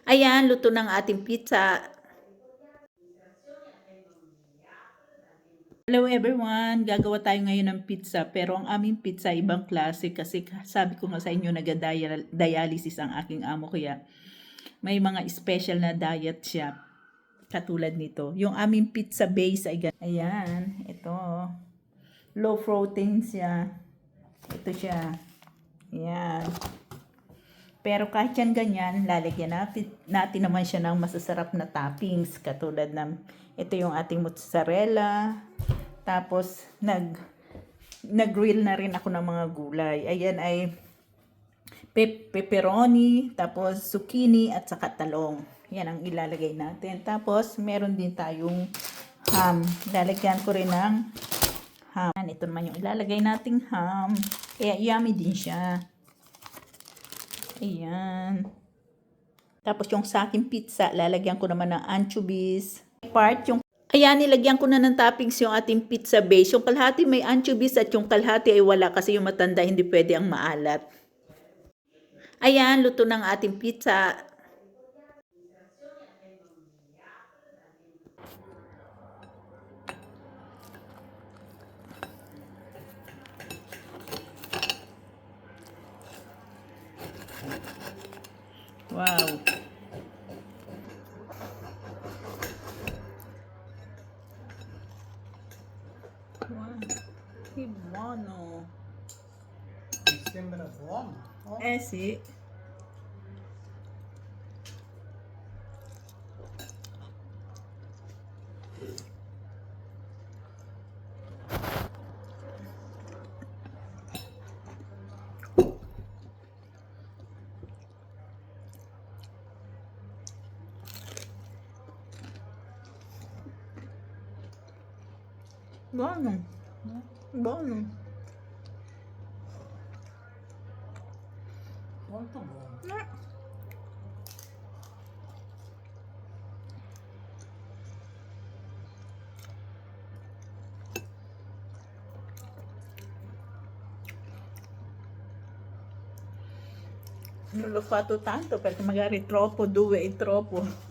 Ayan, luto ng ating pizza. Hello everyone! Gagawa tayo ngayon ng pizza pero ang aming pizza ibang klase kasi sabi ko nga sa inyo nag-dialysis ang aking amo kaya may mga special na diet siya katulad nito. Yung aming pizza base ay ganyan. Ayan, ito. Low protein siya. Ito siya. Ayan. Pero kahit yan ganyan, lalagyan natin naman siya ng masasarap na toppings katulad ng ito yung ating mozzarella. Tapos nag-grill na rin ako ng mga gulay. Ayan ay pepperoni, tapos zucchini at saka talong. Yan ang ilalagay natin. Tapos meron din tayong ham. Lalagyan ko rin ng ham. Ito naman yung ilalagay nating ham. Kaya yummy din siya. Ayan. Tapos yung sa aking pizza, lalagyan ko naman ng anchovies. Ayan, nilagyan ko na ng toppings yung ating pizza base. Yung kalahati may anchovies at yung kalahati ay wala kasi yung matanda hindi pwede ang maalat. Ayan, luto ng ating pizza. Wow. Wow. Che buono. Mi sembra buono. Oh. Sì. Buono. Buono. Molto buono. Non l'ho fatto tanto perché magari troppo, 2 è troppo.